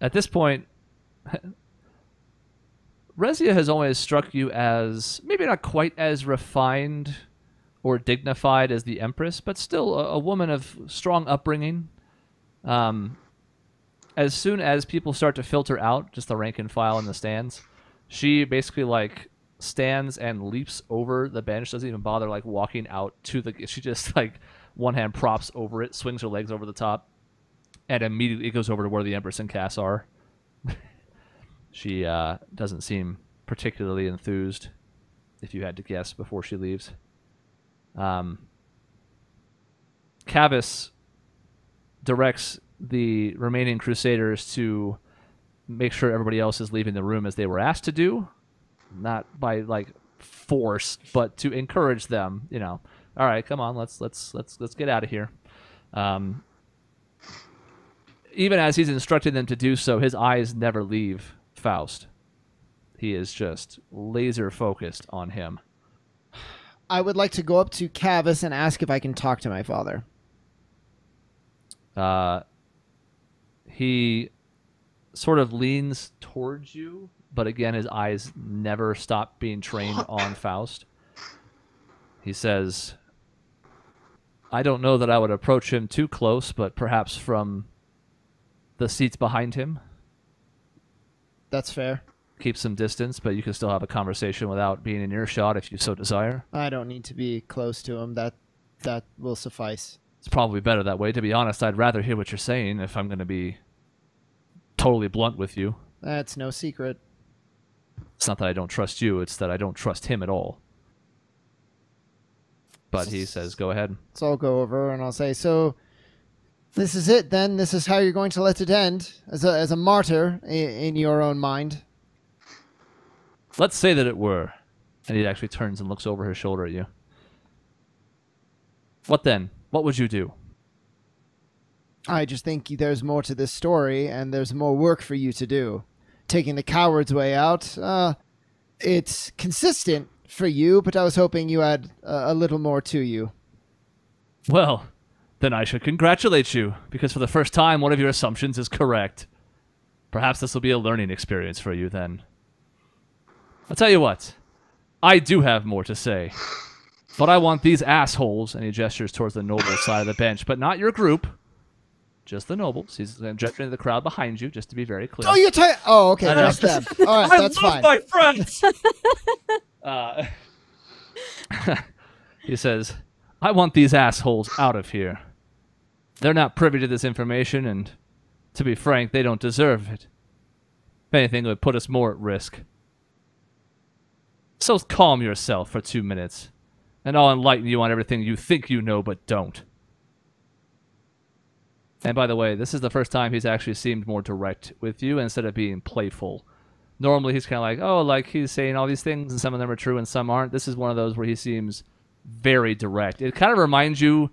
At this point, Rezia has always struck you as maybe not quite as refined or dignified as the Empress, but still a woman of strong upbringing. As soon as people start to filter out, just the rank and file in the stands, she basically like stands and leaps over the bench, doesn't even bother like walking out to the... She just like one hand props over it, swings her legs over the top, and immediately goes over to where the Empress and Cass are. She doesn't seem particularly enthused, if you had to guess, before she leaves. Cavus directs the remaining Crusaders to make sure everybody else is leaving the room as they were asked to do, not by like force, but to encourage them. You know, all right, come on, let's get out of here. Even as he's instructing them to do so, his eyes never leave Faust. He is just laser focused on him. I would like to go up to Cavus and ask if I can talk to my father. He sort of leans towards you, but again, his eyes never stop being trained on Faust. He says, I don't know that I would approach him too close, but perhaps from the seats behind him. That's fair. Keep some distance, but you can still have a conversation without being in earshot if you so desire. I don't need to be close to him. That will suffice. It's probably better that way. To be honest, I'd rather hear what you're saying if I'm going to be totally blunt with you. That's no secret. It's not that I don't trust you, it's that I don't trust him at all. But he says, go ahead. So I'll go over and I'll say, so this is it then? This is how you're going to let it end? As a martyr in your own mind? Let's say that it were. And he actually turns and looks over his shoulder at you. What then? What would you do? I just think there's more to this story, and there's more work for you to do. Taking the coward's way out, it's consistent for you, but I was hoping you had a little more to you. Well, then I should congratulate you, because for the first time, one of your assumptions is correct. Perhaps this will be a learning experience for you then. I'll tell you what, I do have more to say, but I want these assholes, and he gestures towards the noble side of the bench, but not your group, just the nobles. He's gesturing to the crowd behind you, just to be very clear. Oh, you're oh, okay, just them. All right, that's fine. I love my friends! He says, I want these assholes out of here. They're not privy to this information, and to be frank, they don't deserve it. If anything, it would put us more at risk. So calm yourself for 2 minutes, and I'll enlighten you on everything you think you know but don't. And by the way, this is the first time he's actually seemed more direct with you instead of being playful. Normally he's kind of like, oh, like he's saying all these things and some of them are true and some aren't. This is one of those where he seems very direct. It kind of reminds you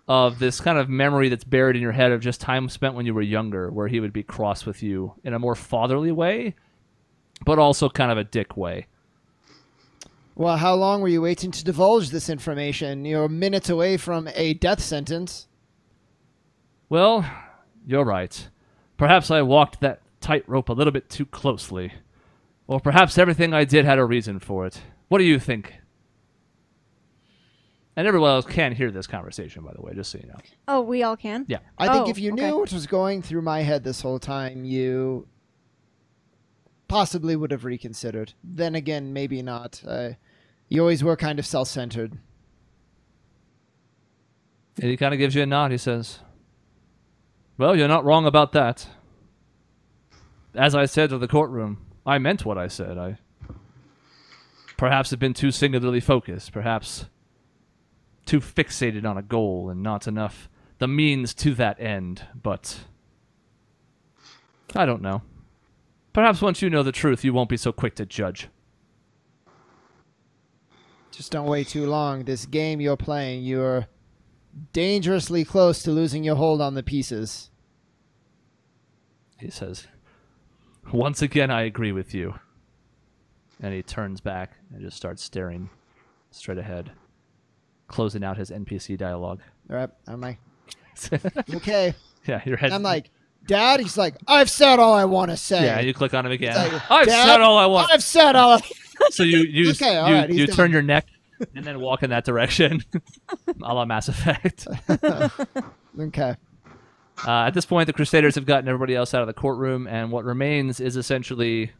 of this kind of memory that's buried in your head of just time spent when you were younger, where he would be cross with you in a more fatherly way, but also kind of a dick way. Well, how long were you waiting to divulge this information? You're minutes away from a death sentence. Well, you're right. Perhaps I walked that tightrope a little bit too closely. Or perhaps everything I did had a reason for it. What do you think? And everyone else can hear this conversation, by the way, just so you know. Oh, we all can? Yeah. I think if you knew what was going through my head this whole time, you possibly would have reconsidered. Then again, maybe not. You always were kind of self-centered. And he kind of gives you a nod. He says, well, you're not wrong about that. As I said to the courtroom, I meant what I said. I perhaps have been too singularly focused, perhaps too fixated on a goal and not enough the means to that end, but I don't know. Perhaps once you know the truth, you won't be so quick to judge. Just don't wait too long. This game you're playing, you're dangerously close to losing your hold on the pieces. He says, once again, I agree with you. And he turns back and just starts staring straight ahead, closing out his NPC dialogue. All right, I'm like, okay. Yeah, your head. I'm like, Dad? He's like, I've said all I want to say. Yeah, you click on him again. Like, I've Dad, said all I want. I've said all. So you Okay, all right, you he's turn done. your neck and then walk in that direction, a la Mass Effect. Okay. At this point, the Crusaders have gotten everybody else out of the courtroom, and what remains is essentially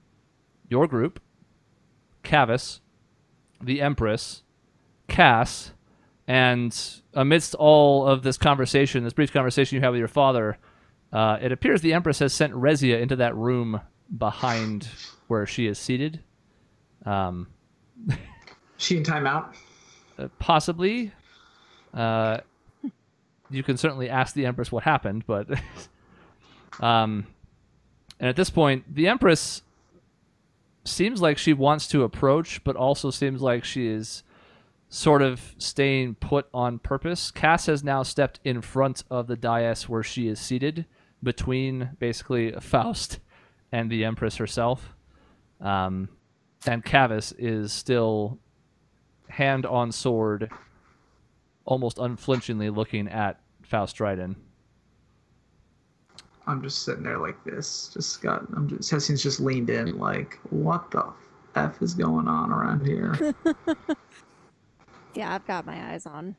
your group, Cavus, the Empress, Cass, and amidst all of this conversation, this brief conversation you have with your father, it appears the Empress has sent Rezia into that room behind where she is seated. She in timeout? Possibly. You can certainly ask the Empress what happened, but and at this point, the Empress seems like she wants to approach, but also seems like she is sort of staying put on purpose. Cass has now stepped in front of the dais where she is seated, between basically Faust and the Empress herself. And Cavus is still hand on sword, almost unflinchingly looking at Faust Dryden. I'm just sitting there like this. Cecine's just leaned in like, what the F is going on around here? Yeah, I've got my eyes on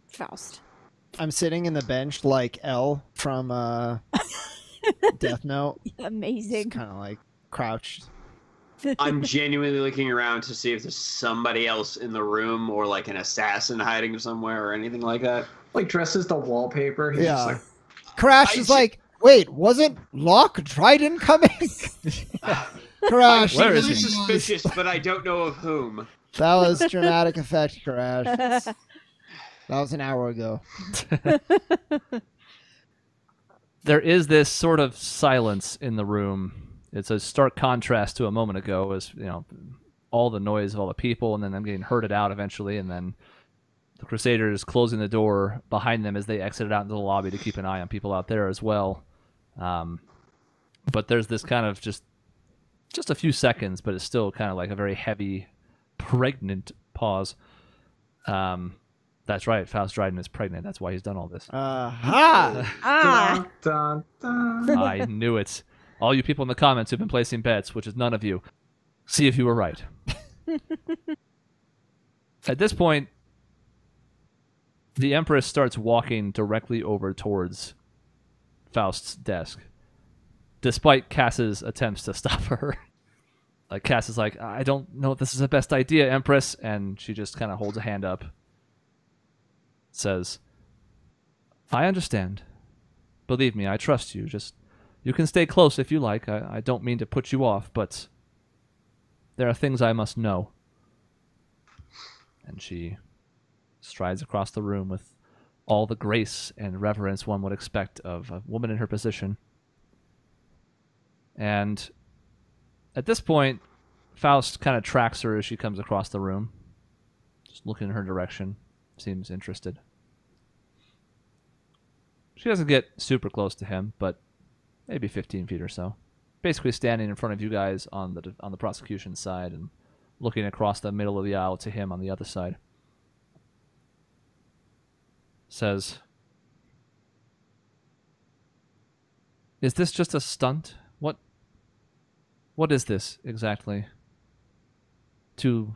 Faust. I'm sitting in the bench like L from Death Note. Amazing. Kind of like crouched. I'm genuinely looking around to see if there's somebody else in the room or like an assassin hiding somewhere or anything like that. Like dresses the wallpaper. He's just like, Crash is like, wait, wasn't Locke Dryden coming? Crash. Where is Really he? suspicious, but I don't know of whom. That was dramatic effect, Crash. That was an hour ago. There is this sort of silence in the room. It's a stark contrast to a moment ago, as all the noise of all the people, and then them getting herded out eventually, and then the Crusaders closing the door behind them as they exited out into the lobby to keep an eye on people out there as well. But there's this kind of just a few seconds, but it's still kind of like a very heavy, pregnant pause. That's right, Faust Dryden is pregnant. That's why he's done all this. Ha! dun, dun, dun. I knew it. All you people in the comments who've been placing bets, which is none of you, see if you were right. At this point, the Empress starts walking directly over towards Faust's desk, despite Cass's attempts to stop her. Like, Cass is like, I don't know if this is the best idea, Empress, and she just kind of holds a hand up, says, I understand. Believe me, I trust you. You can stay close if you like. I don't mean to put you off, but there are things I must know. And she strides across the room with all the grace and reverence one would expect of a woman in her position. And at this point, Faust kind of tracks her as she comes across the room, just looking in her direction, seems interested. She doesn't get super close to him, but maybe 15 feet or so. Basically standing in front of you guys on the prosecution side and looking across the middle of the aisle to him on the other side. Says, is this just a stunt? What is this exactly? To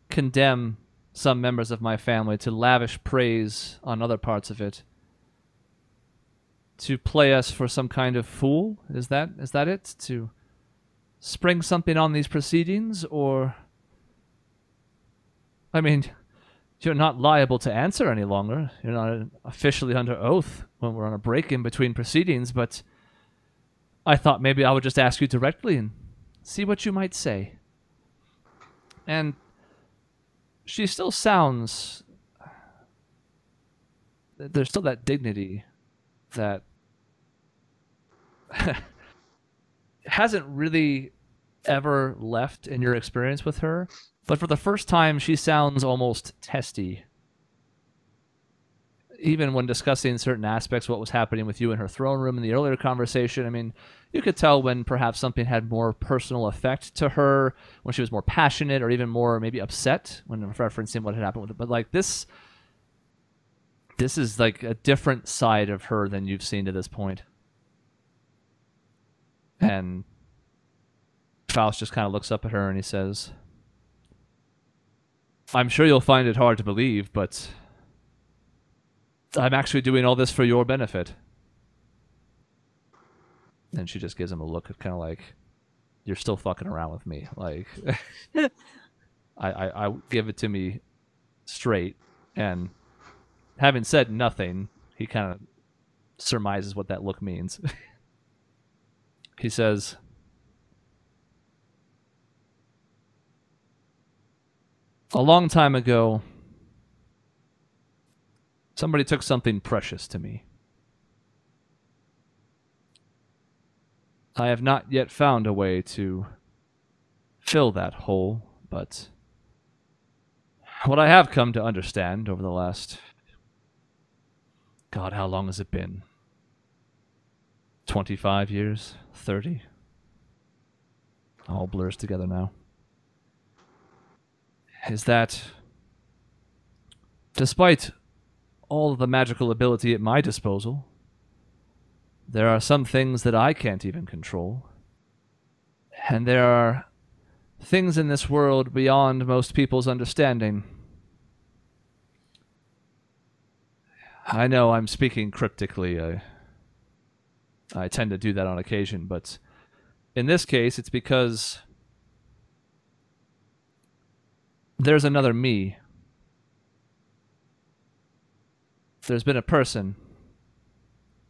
condemn some members of my family, to lavish praise on other parts of it, to play us for some kind of fool? Is that it? To spring something on these proceedings? Or, I mean, you're not liable to answer any longer. You're not officially under oath when we're on a break in between proceedings, but I thought maybe I would just ask you directly and see what you might say. And she still sounds... There's still that dignity that hasn't really ever left in your experience with her. But for the first time, she sounds almost testy. Even when discussing certain aspects of what was happening with you in her throne room in the earlier conversation, I mean, you could tell when perhaps something had more personal effect to her, when she was more passionate or even more maybe upset when referencing what had happened with it. But like this is like a different side of her than you've seen to this point. And Faust just kind of looks up at her and he says, I'm sure you'll find it hard to believe, but I'm actually doing all this for your benefit. And she just gives him a look of kind of like, you're still fucking around with me. Like, I give it to me straight. And having said nothing, he kind of surmises what that look means. He says, a long time ago, somebody took something precious to me. I have not yet found a way to fill that hole, but what I have come to understand over the last... God, how long has it been? 25 years? 30? All blurs together now. Is that despite all of the magical ability at my disposal, there are some things that I can't even control. And there are things in this world beyond most people's understanding. I know I'm speaking cryptically. I tend to do that on occasion, but in this case, it's because there's another me. There's been a person,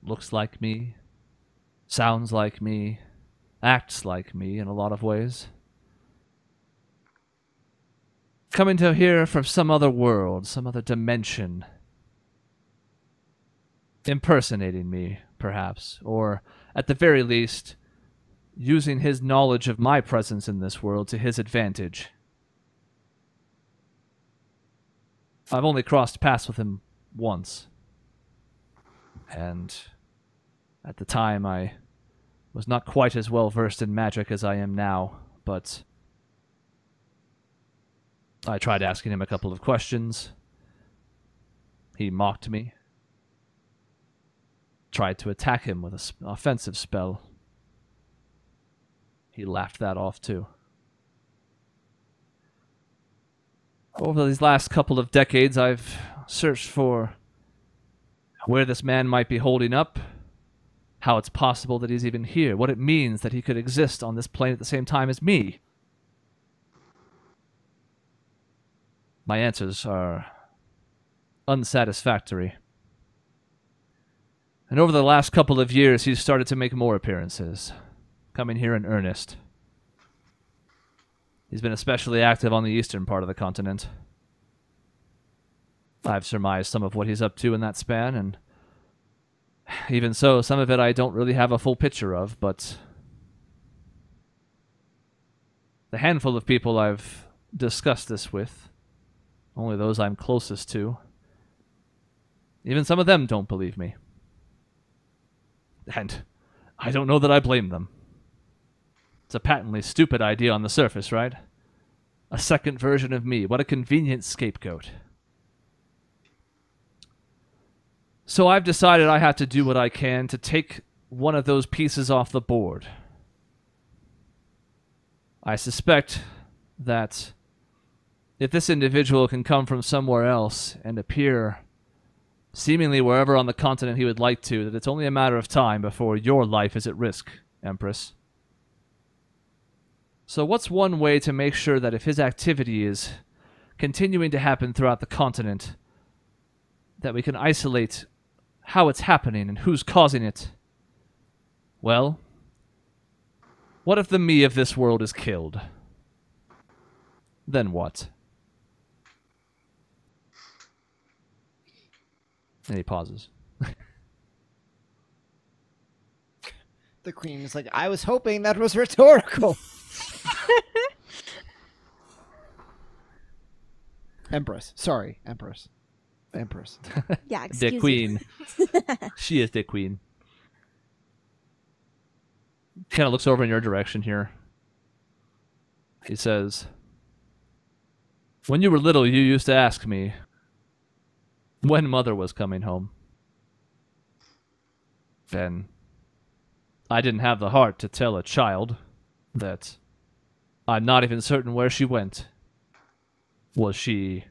looks like me, sounds like me, acts like me in a lot of ways, coming to here from some other world, some other dimension, impersonating me, perhaps, or at the very least, using his knowledge of my presence in this world to his advantage. I've only crossed paths with him once, and at the time I was not quite as well versed in magic as I am now, but I tried asking him a couple of questions. He mocked me. Tried to attack him with an offensive spell. He laughed that off too. Over these last couple of decades, I've searched for where this man might be holding up, how it's possible that he's even here, what it means that he could exist on this plane at the same time as me. My answers are unsatisfactory. And over the last couple of years, he's started to make more appearances, coming here in earnest. He's been especially active on the eastern part of the continent. I've surmised some of what he's up to in that span, and even so, some of it I don't really have a full picture of, but the handful of people I've discussed this with, only those I'm closest to, even some of them don't believe me. And I don't know that I blame them. It's a patently stupid idea on the surface, right? A second version of me. What a convenient scapegoat. So I've decided I have to do what I can to take one of those pieces off the board. I suspect that if this individual can come from somewhere else and appear seemingly wherever on the continent he would like to, that it's only a matter of time before your life is at risk, Empress. So what's one way to make sure that if his activity is continuing to happen throughout the continent, that we can isolate how it's happening and who's causing it? Well, what if the me of this world is killed? Then what? And he pauses. The queen is like, I was hoping that was rhetorical. Empress. Sorry, Empress. Empress. Yeah, excuse The me. queen. She is the queen. Kind of looks over in your direction here. He says, when you were little, you used to ask me when Mother was coming home. Then I didn't have the heart to tell a child that I'm not even certain where she went. Was she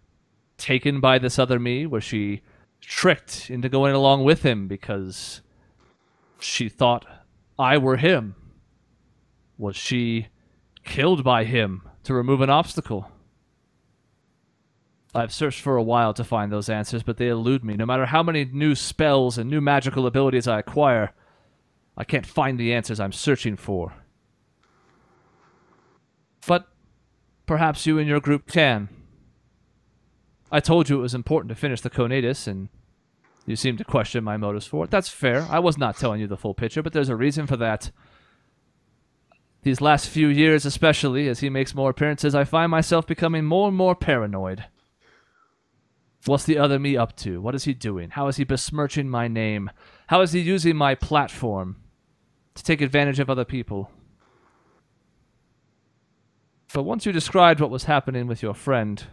taken by this other me? Was she tricked into going along with him because she thought I were him? Was she killed by him to remove an obstacle? I've searched for a while to find those answers, but they elude me. No matter how many new spells and new magical abilities I acquire, I can't find the answers I'm searching for. But perhaps you and your group can. I told you it was important to finish the Conatus, and you seem to question my motives for it. That's fair. I was not telling you the full picture, but there's a reason for that. These last few years, especially, as he makes more appearances, I find myself becoming more and more paranoid. What's the other me up to? What is he doing? How is he besmirching my name? How is he using my platform to take advantage of other people? But once you described what was happening with your friend,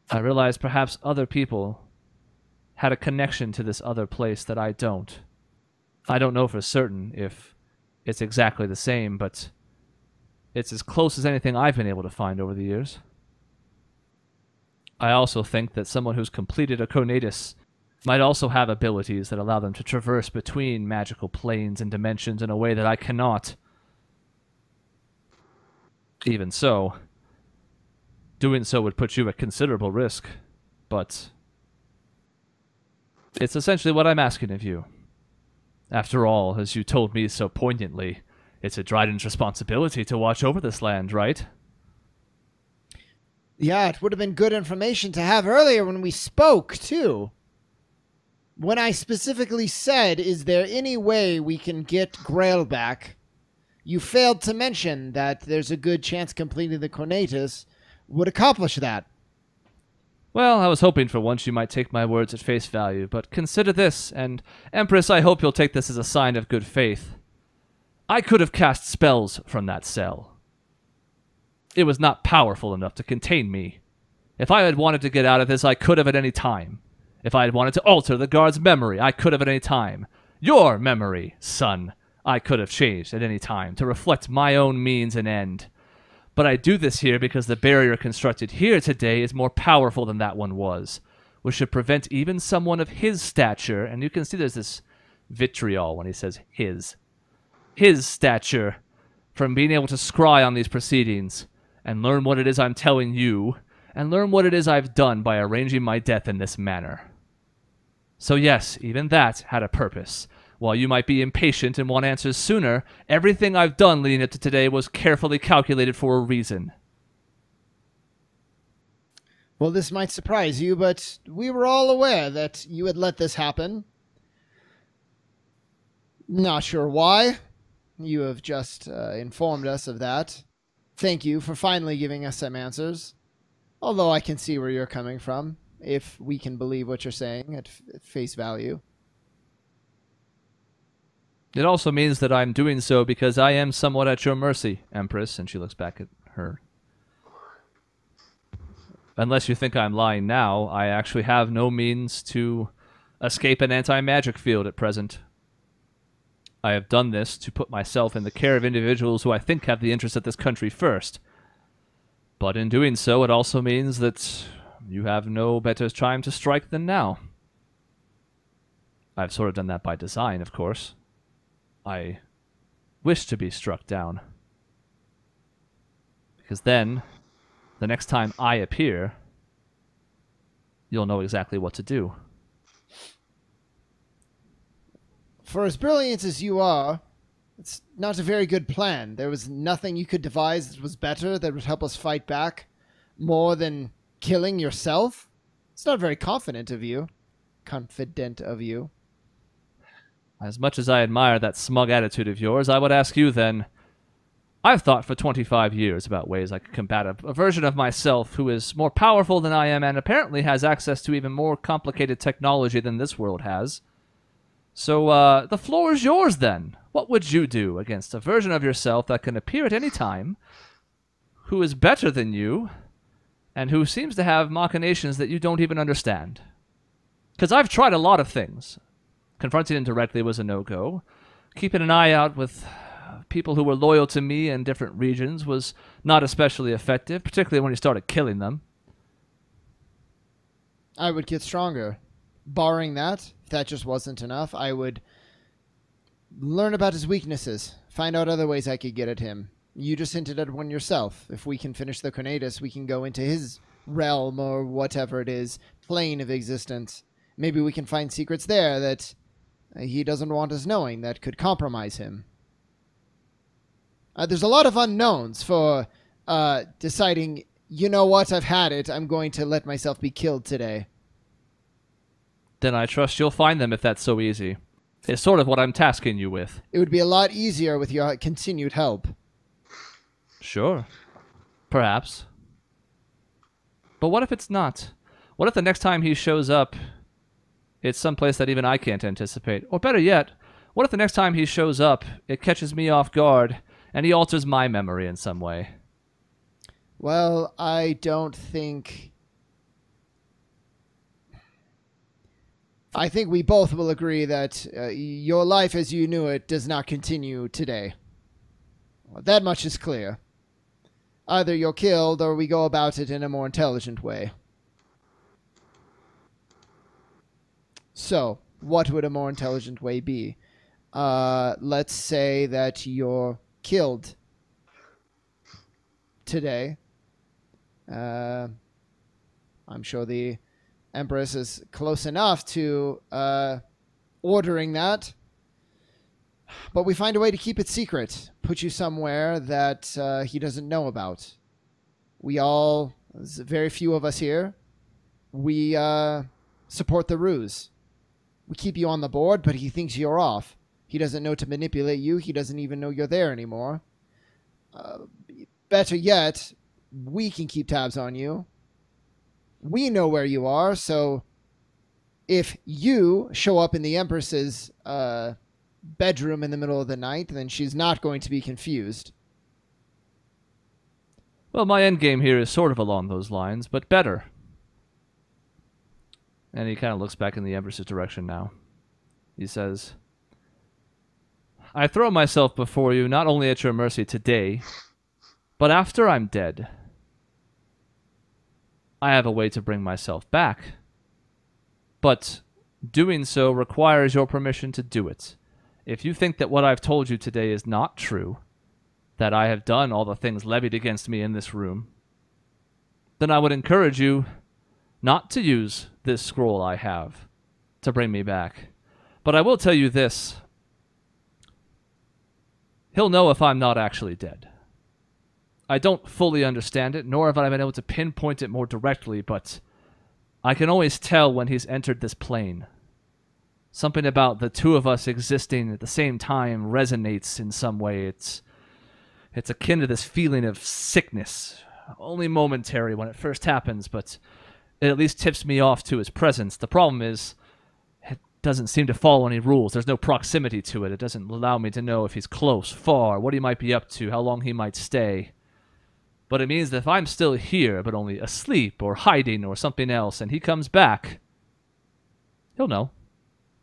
I realized perhaps other people had a connection to this other place that I don't. I don't know for certain if it's exactly the same, but it's as close as anything I've been able to find over the years. I also think that someone who's completed a Conatus might also have abilities that allow them to traverse between magical planes and dimensions in a way that I cannot. Even so, doing so would put you at considerable risk, but it's essentially what I'm asking of you. After all, as you told me so poignantly, it's a Dryden's responsibility to watch over this land, right? Yeah, it would have been good information to have earlier when we spoke, too. When I specifically said, is there any way we can get Grail back, you failed to mention that there's a good chance completing the Conatus would accomplish that. Well, I was hoping for once you might take my words at face value, but consider this, and Empress, I hope you'll take this as a sign of good faith. I could have cast spells from that cell. It was not powerful enough to contain me. If I had wanted to get out of this, I could have at any time. If I had wanted to alter the guard's memory, I could have at any time. Your memory, son, I could have changed at any time to reflect my own means and end. But I do this here because the barrier constructed here today is more powerful than that one was, which should prevent even someone of his stature, and you can see there's this vitriol when he says his stature, from being able to scry on these proceedings, and learn what it is I'm telling you, and learn what it is I've done by arranging my death in this manner. So yes, even that had a purpose. While you might be impatient and want answers sooner, everything I've done leading up to today was carefully calculated for a reason. Well, this might surprise you, but we were all aware that you had let this happen. Not sure why. You have just informed us of that. Thank you for finally giving us some answers. Although I can see where you're coming from, if we can believe what you're saying at face value. It also means that I'm doing so because I am somewhat at your mercy, Empress, and she looks back at her. Unless you think I'm lying now, I actually have no means to escape an anti-magic field at present. I have done this to put myself in the care of individuals who I think have the interest of this country first. But in doing so, it also means that you have no better time to strike than now. I've sort of done that by design, of course. I wish to be struck down. Because then, the next time I appear, you'll know exactly what to do. For as brilliant as you are, it's not a very good plan. There was nothing you could devise that was better, that would help us fight back, more than killing yourself. It's not very confident of you. As much as I admire that smug attitude of yours, I would ask you then, I've thought for 25 years about ways I could combat a version of myself who is more powerful than I am and apparently has access to even more complicated technology than this world has. So, the floor is yours then. What would you do against a version of yourself that can appear at any time, who is better than you, and who seems to have machinations that you don't even understand? Because I've tried a lot of things. Confronting him directly was a no-go. keeping an eye out with people who were loyal to me in different regions was not especially effective, particularly when he started killing them. I would get stronger. Barring that, if that just wasn't enough, I would learn about his weaknesses, find out other ways I could get at him. You just hinted at one yourself. If we can finish the Conatus, we can go into his realm or whatever it is, plane of existence. Maybe we can find secrets there that he doesn't want us knowing that could compromise him. There's a lot of unknowns for deciding, you know what, I've had it, I'm going to let myself be killed today. Then I trust you'll find them if that's so easy. It's sort of what I'm tasking you with. It would be a lot easier with your continued help. Sure. Perhaps. But what if it's not? What if the next time he shows up, it's someplace that even I can't anticipate? Or better yet, what if the next time he shows up, it catches me off guard, and he alters my memory in some way? Well, I don't think... I think we both will agree that your life as you knew it does not continue today. Well, that much is clear. Either you're killed or we go about it in a more intelligent way. So, what would a more intelligent way be? Let's say that you're killed today. I'm sure the Empress is close enough to ordering that. But we find a way to keep it secret. Put you somewhere that he doesn't know about. We all, there's very few of us here, we support the ruse. We keep you on the board, but he thinks you're off. He doesn't know to manipulate you. He doesn't even know you're there anymore. Better yet, we can keep tabs on you. We know where you are, so if you show up in the Empress's bedroom in the middle of the night, then she's not going to be confused. Well, my endgame here is sort of along those lines, but better. And he kind of looks back in the Empress's direction now. He says, I throw myself before you not only at your mercy today, but after I'm dead. I have a way to bring myself back. But doing so requires your permission to do it. If you think that what I've told you today is not true, that I have done all the things levied against me in this room, then I would encourage you not to use this scroll I have to bring me back. But I will tell you this. He'll know if I'm not actually dead. I don't fully understand it, nor have I been able to pinpoint it more directly, but I can always tell when he's entered this plane. Something about the two of us existing at the same time resonates in some way. It's akin to this feeling of sickness, only momentary when it first happens, but it at least tips me off to his presence. The problem is, it doesn't seem to follow any rules. There's no proximity to it. It doesn't allow me to know if he's close, far, what he might be up to, how long he might stay. But it means that if I'm still here, but only asleep or hiding or something else, and he comes back, he'll know.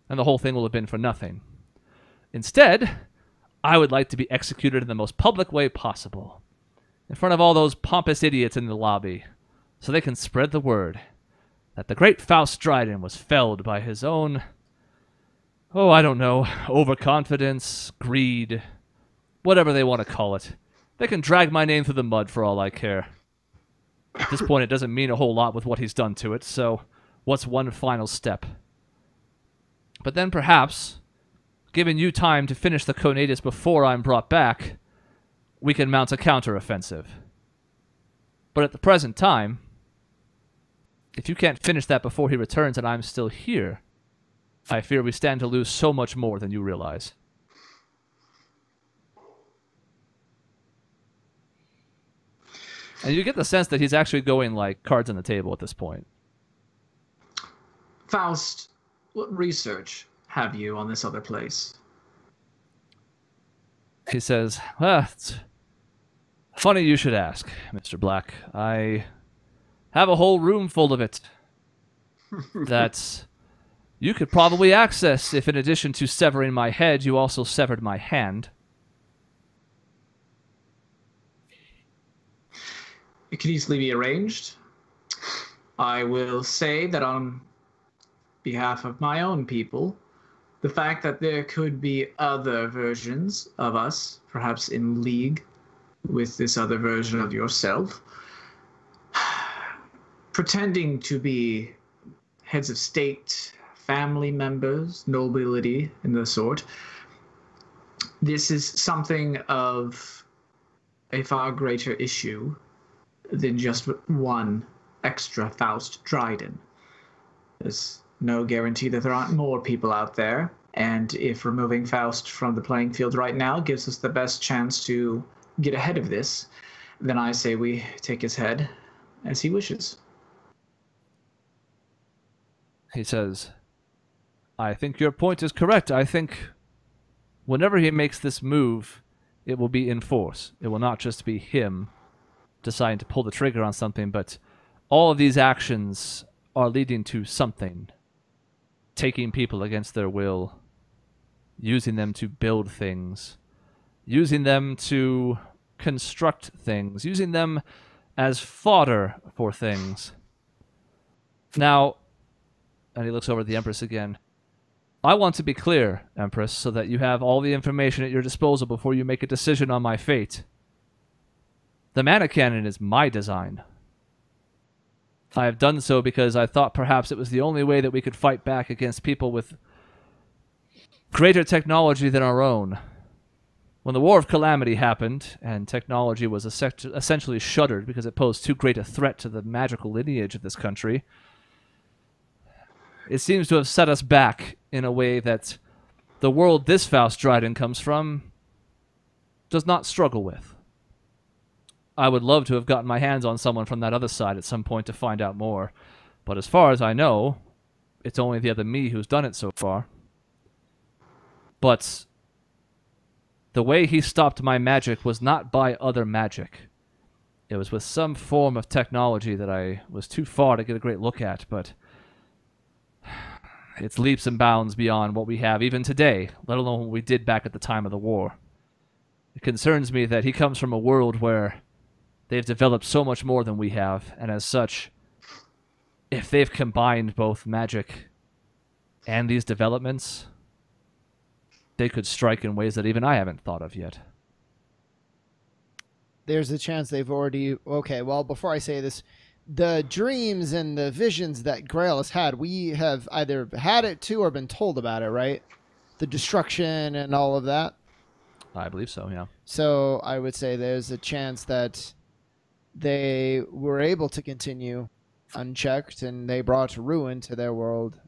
And the whole thing will have been for nothing. Instead, I would like to be executed in the most public way possible, in front of all those pompous idiots in the lobby, so they can spread the word that the great Faust Dryden was felled by his own, I don't know, overconfidence, greed, whatever they want to call it. They can drag my name through the mud for all I care. At this point, it doesn't mean a whole lot with what he's done to it, so what's one final step? But then perhaps, given you time to finish the Conatus before I'm brought back, we can mount a counteroffensive. But at the present time, if you can't finish that before he returns and I'm still here, I fear we stand to lose so much more than you realize. And you get the sense that he's actually going like cards on the table at this point. Faust, what research have you on this other place? He says, it's funny you should ask, Mr. Black. I have a whole room full of it. That's you could probably access if in addition to severing my head, you also severed my hand. It could easily be arranged. I will say that on behalf of my own people, the fact that there could be other versions of us, perhaps in league with this other version of yourself, pretending to be heads of state, family members, nobility, and the sort, this is something of a far greater issue than just one extra Faust Dryden. There's no guarantee that there aren't more people out there, and if removing Faust from the playing field right now gives us the best chance to get ahead of this, then I say we take his head as he wishes. He says, I think your point is correct. I think whenever he makes this move, it will be in force. It will not just be him deciding to pull the trigger on something, but all of these actions are leading to something. Taking people against their will, using them to build things, using them to construct things, using them as fodder for things. Now, and he looks over at the Empress again, I want to be clear, Empress, so that you have all the information at your disposal before you make a decision on my fate. The mana cannon is my design. I have done so because I thought perhaps it was the only way that we could fight back against people with greater technology than our own. When the War of Calamity happened, and technology was essentially shuttered because it posed too great a threat to the magical lineage of this country, it seems to have set us back in a way that the world this Faust Dryden comes from does not struggle with. I would love to have gotten my hands on someone from that other side at some point to find out more, but as far as I know, it's only the other me who's done it so far. But the way he stopped my magic was not by other magic. It was with some form of technology that I was too far to get a great look at, but it's leaps and bounds beyond what we have even today, let alone what we did back at the time of the war. It concerns me that he comes from a world where they've developed so much more than we have, and as such, if they've combined both magic and these developments, they could strike in ways that even I haven't thought of yet. There's a chance they've already... Okay, well, before I say this, the dreams and the visions that Grail has had, we have either had it too or been told about it, right? The destruction and all of that. I believe so, yeah. So I would say there's a chance that they were able to continue unchecked and they brought ruin to their world.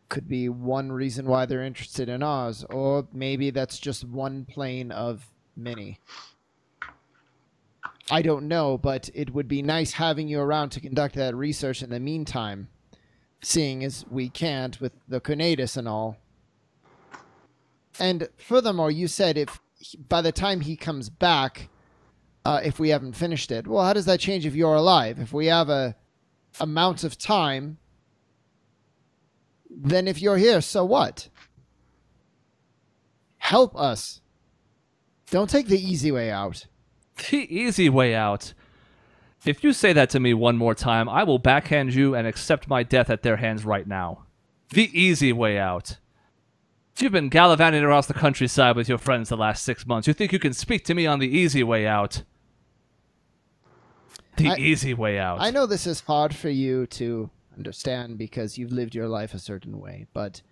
Could be one reason why they're interested in Oz, or maybe that's just one plane of many. I don't know, but it would be nice having you around to conduct that research in the meantime, seeing as we can't with the Conatus and all. And furthermore, you said if by the time he comes back, if we haven't finished it, well, how does that change if you're alive? If we have a amount of time, then if you're here, so what? Help us. Don't take the easy way out. The easy way out? If you say that to me one more time, I will backhand you and accept my death at their hands right now. The easy way out. You've been gallivanting across the countryside with your friends the last 6 months. You think you can speak to me on the easy way out? The easy way out. I know this is hard for you to understand because you've lived your life a certain way, but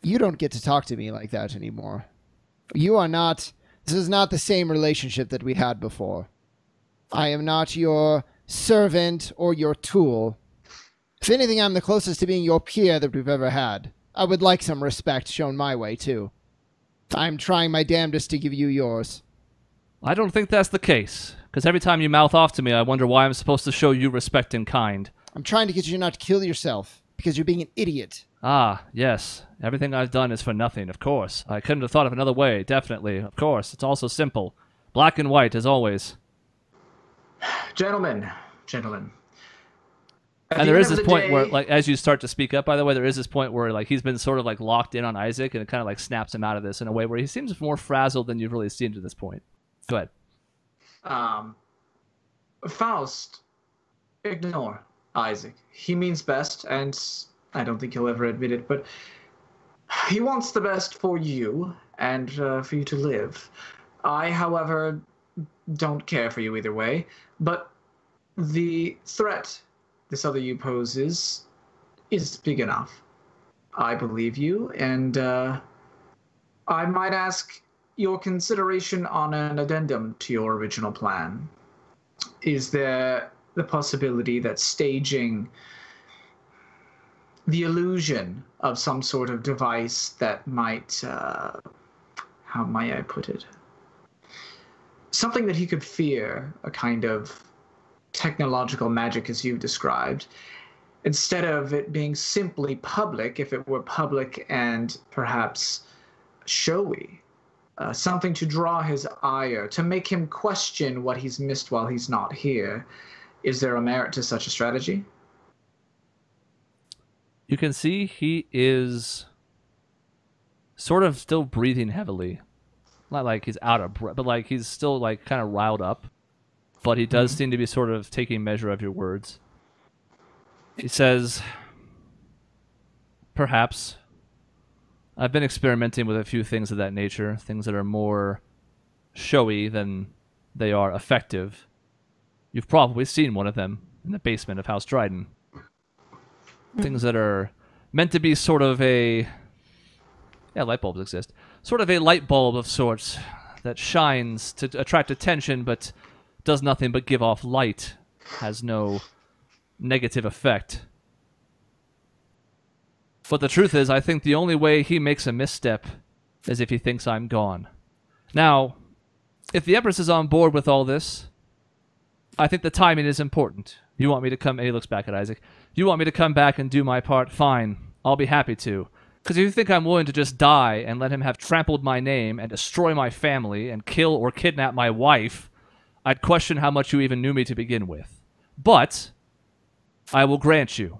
you don't get to talk to me like that anymore. You are not... This is not the same relationship that we had before. I am not your servant or your tool. If anything, I'm the closest to being your peer that we've ever had. I would like some respect shown my way, too. I'm trying my damnedest to give you yours. I don't think that's the case, because every time you mouth off to me, I wonder why I'm supposed to show you respect in kind. I'm trying to get you not to kill yourself, because you're being an idiot. Ah, yes. Everything I've done is for nothing, of course. I couldn't have thought of another way, definitely. Of course, it's also simple. Black and white, as always. Gentlemen, And there is this point where, like, as you start to speak up, by the way, there is this point where, like, he's been sort of, like, locked in on Isaac, and it kind of, like, snaps him out of this in a way where he seems more frazzled than you've really seen to this point. Go ahead. Faust, ignore Isaac. He means best, and I don't think he'll ever admit it, but he wants the best for you and for you to live. I, however, don't care for you either way, but the threat this other you poses is big enough. I believe you, and I might ask your consideration on an addendum to your original plan. Is there the possibility that staging the illusion of some sort of device that might, how may I put it? Something that he could fear, a kind of technological magic as you described, instead of it being simply public, if it were public and perhaps showy, something to draw his ire, to make him question what he's missed while he's not here. Is there a merit to such a strategy? You can see he is sort of still breathing heavily. Not like he's out of breath, but like he's still like kind of riled up. But he does seem to be sort of taking measure of your words. He says, perhaps. I've been experimenting with a few things of that nature, things that are more showy than they are effective. You've probably seen one of them in the basement of House Dryden. Things that are meant to be sort of a... Yeah, light bulbs exist. Sort of a light bulb of sorts that shines to attract attention but does nothing but give off light. Has no negative effect. But the truth is, I think the only way he makes a misstep is if he thinks I'm gone. Now, if the Empress is on board with all this, I think the timing is important. You want me to come... And he looks back at Isaac. You want me to come back and do my part? Fine. I'll be happy to. Because if you think I'm willing to just die and let him have trampled my name and destroy my family and kill or kidnap my wife, I'd question how much you even knew me to begin with. But I will grant you,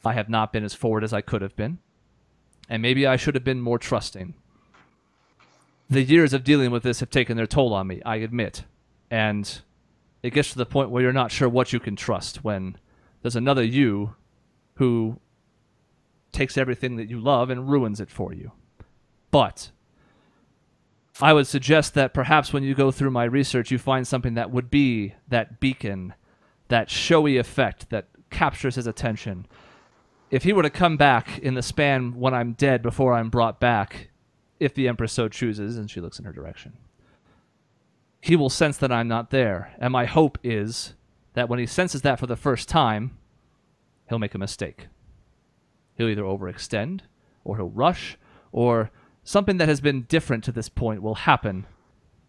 I have not been as forward as I could have been, and maybe I should have been more trusting. The years of dealing with this have taken their toll on me, I admit, and it gets to the point where you're not sure what you can trust when there's another you who takes everything that you love and ruins it for you. But I would suggest that perhaps when you go through my research, you find something that would be that beacon, that showy effect that captures his attention. If he were to come back in the span when I'm dead before I'm brought back, if the Empress so chooses, and she looks in her direction, he will sense that I'm not there. And my hope is that when he senses that for the first time, he'll make a mistake. He'll either overextend, or he'll rush, or something that has been different to this point will happen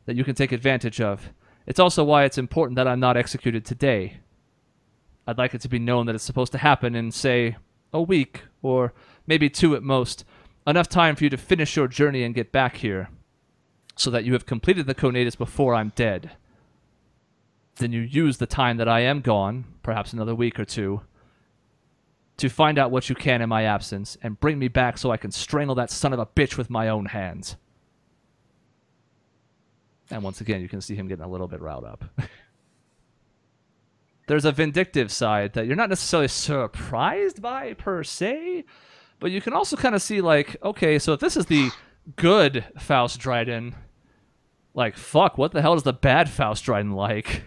that you can take advantage of. It's also why it's important that I'm not executed today. I'd like it to be known that it's supposed to happen in, say, a week, or maybe 2 at most. Enough time for you to finish your journey and get back here, so that you have completed the conatus before I'm dead. Then you use the time that I am gone, perhaps another week or 2, to find out what you can in my absence, and bring me back so I can strangle that son of a bitch with my own hands. And once again, you can see him getting a little bit riled up. There's a vindictive side that you're not necessarily surprised by, per se, but you can also kind of see, like, okay, so if this is the good Faust Dryden, like, fuck, what the hell is the bad Faust Dryden like?